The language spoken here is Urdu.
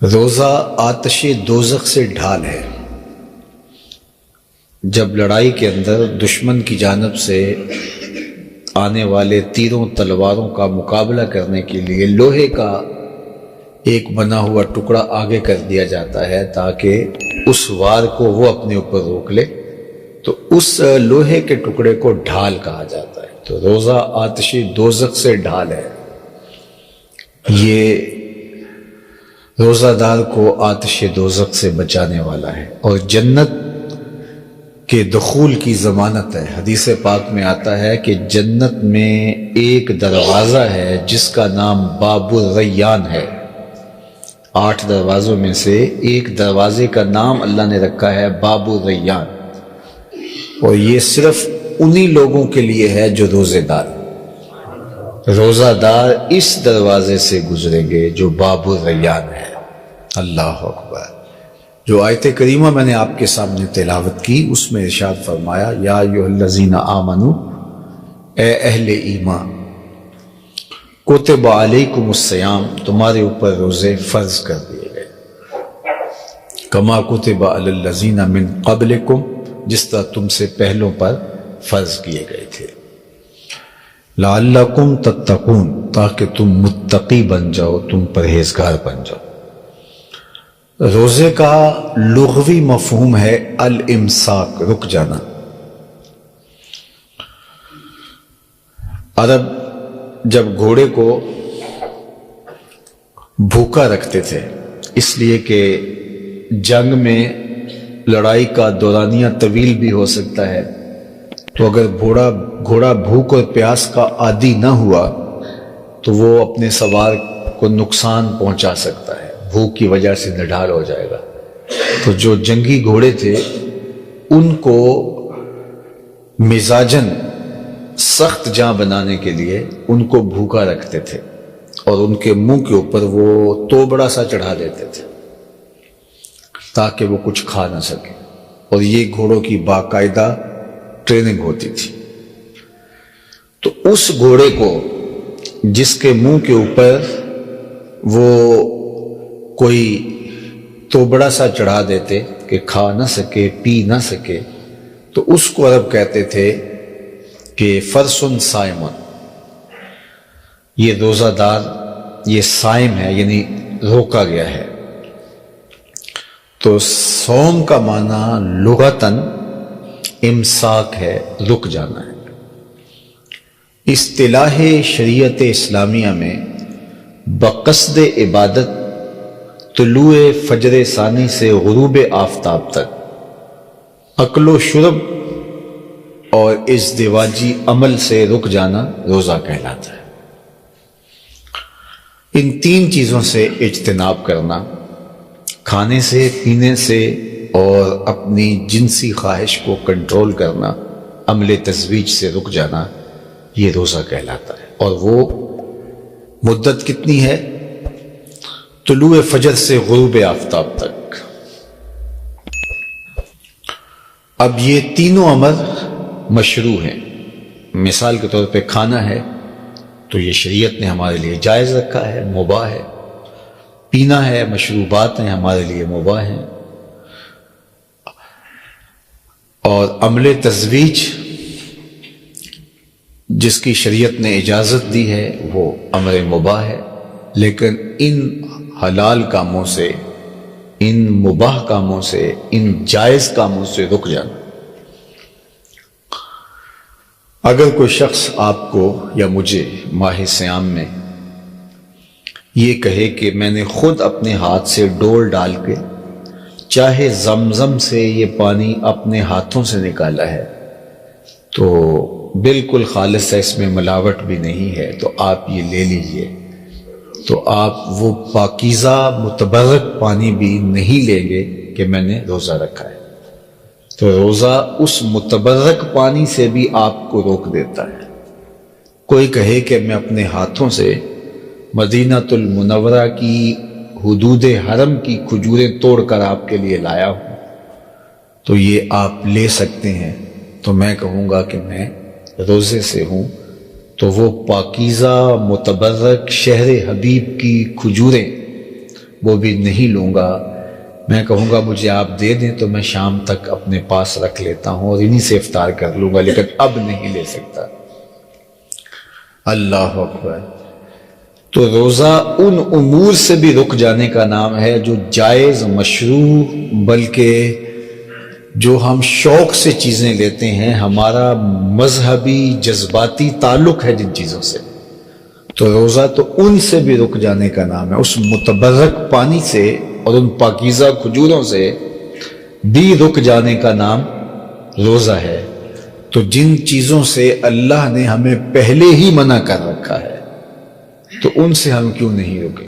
روزہ آتش دوزخ سے ڈھال ہے۔ جب لڑائی کے اندر دشمن کی جانب سے آنے والے تیروں تلواروں کا مقابلہ کرنے کے لیے لوہے کا ایک بنا ہوا ٹکڑا آگے کر دیا جاتا ہے تاکہ اس وار کو وہ اپنے اوپر روک لے، تو اس لوہے کے ٹکڑے کو ڈھال کہا جاتا ہے۔ تو روزہ آتش دوزخ سے ڈھال ہے، یہ روزہ دار کو آتش دوزخ سے بچانے والا ہے اور جنت کے دخول کی ضمانت ہے۔ حدیث پاک میں آتا ہے کہ جنت میں ایک دروازہ ہے جس کا نام باب الریان ہے۔ 8 دروازوں میں سے ایک دروازے کا نام اللہ نے رکھا ہے باب الریان، اور یہ صرف انہی لوگوں کے لیے ہے جو روزے دار۔ روزہ دار اس دروازے سے گزریں گے جو باب الریان ہے۔ اللہ اکبر۔ جو آیت کریمہ میں نے آپ کے سامنے تلاوت کی اس میں ارشاد فرمایا، یا ایھا الذین آمنو، اے اہل ایمان، کتب علیکم الصیام، تمہارے اوپر روزے فرض کر دیے گئے، کما کتب علی الذین من قبلکم، جس طرح تم سے پہلوں پر فرض کیے گئے تھے، لعلکم تتقون، تاکہ تم متقی بن جاؤ، تم پرہیزگار بن جاؤ۔ روزے کا لغوی مفہوم ہے الامساک، رک جانا۔ عرب جب گھوڑے کو بھوکا رکھتے تھے، اس لیے کہ جنگ میں لڑائی کا دورانیہ طویل بھی ہو سکتا ہے، تو اگر گھوڑا بھوک اور پیاس کا عادی نہ ہوا تو وہ اپنے سوار کو نقصان پہنچا سکتا ہے، بھوک کی وجہ سے نڈھال ہو جائے گا۔ تو جو جنگی گھوڑے تھے ان کو مزاجن سخت جاں بنانے کے لیے ان کو بھوکا رکھتے تھے اور ان کے منہ کے اوپر وہ توبڑا سا چڑھا دیتے تھے تاکہ وہ کچھ کھا نہ سکے، اور یہ گھوڑوں کی باقاعدہ ٹریننگ ہوتی تھی۔ تو اس گھوڑے کو جس کے منہ کے اوپر وہ کوئی توبڑا سا چڑھا دیتے کہ کھا نہ سکے، پی نہ سکے، تو اس کو عرب کہتے تھے کہ فرسن صائمن، یہ روزہ دار، یہ صائم ہے، یعنی روکا گیا ہے۔ تو صوم کا معنی لغتاً امساک ہے، رک جانا ہے۔ اصطلاح شریعت اسلامیہ میں بقصد عبادت طلوع فجر ثانی سے غروب آفتاب تک اکل و شرب اور ازدواجی عمل سے رک جانا روزہ کہلاتا ہے۔ ان 3 چیزوں سے اجتناب کرنا، کھانے سے، پینے سے اور اپنی جنسی خواہش کو کنٹرول کرنا، عمل تزویج سے رک جانا، یہ روزہ کہلاتا ہے۔ اور وہ مدت کتنی ہے؟ طلوع فجر سے غروب آفتاب تک۔ اب یہ تینوں امر مشروع ہیں۔ مثال کے طور پہ کھانا ہے تو یہ شریعت نے ہمارے لیے جائز رکھا ہے، مباح ہے۔ پینا ہے، مشروبات ہیں، ہمارے لیے مباح ہیں۔ اور عمل تزویج جس کی شریعت نے اجازت دی ہے وہ امر مباح ہے، لیکن ان حلال کاموں سے، ان مباح کاموں سے، ان جائز کاموں سے رک جانا۔ اگر کوئی شخص آپ کو یا مجھے ماہ صیام میں یہ کہے کہ میں نے خود اپنے ہاتھ سے ڈول ڈال کے چاہے زمزم سے یہ پانی اپنے ہاتھوں سے نکالا ہے تو بالکل خالص ہے، اس میں ملاوٹ بھی نہیں ہے، تو آپ یہ لے لیجئے، تو آپ وہ پاکیزہ متبرک پانی بھی نہیں لیں گے کہ میں نے روزہ رکھا ہے۔ تو روزہ اس متبرک پانی سے بھی آپ کو روک دیتا ہے۔ کوئی کہے کہ میں اپنے ہاتھوں سے مدینہ المنورہ کی حدود حرم کی کھجوریں توڑ کر آپ کے لیے لایا ہوں، تو یہ آپ لے سکتے ہیں، تو میں کہوں گا کہ میں روزے سے ہوں، تو وہ پاکیزہ متبرک شہر حبیب کی کھجوریں وہ بھی نہیں لوں گا. میں کہوں گا مجھے آپ دے دیں تو میں شام تک اپنے پاس رکھ لیتا ہوں اور انہی سے افطار کر لوں گا، لیکن اب نہیں لے سکتا. اللہ اکبر. تو روزہ ان امور سے بھی رک جانے کا نام ہے جو جائز، مشروع، بلکہ جو ہم شوق سے چیزیں لیتے ہیں، ہمارا مذہبی جذباتی تعلق ہے جن چیزوں سے، تو روزہ تو ان سے بھی رک جانے کا نام ہے. اس متبرک پانی سے اور ان پاکیزہ کھجوروں سے بھی رک جانے کا نام روزہ ہے. تو جن چیزوں سے اللہ نے ہمیں پہلے ہی منع کر رکھا ہے تو ان سے ہم کیوں نہیں رکیں؟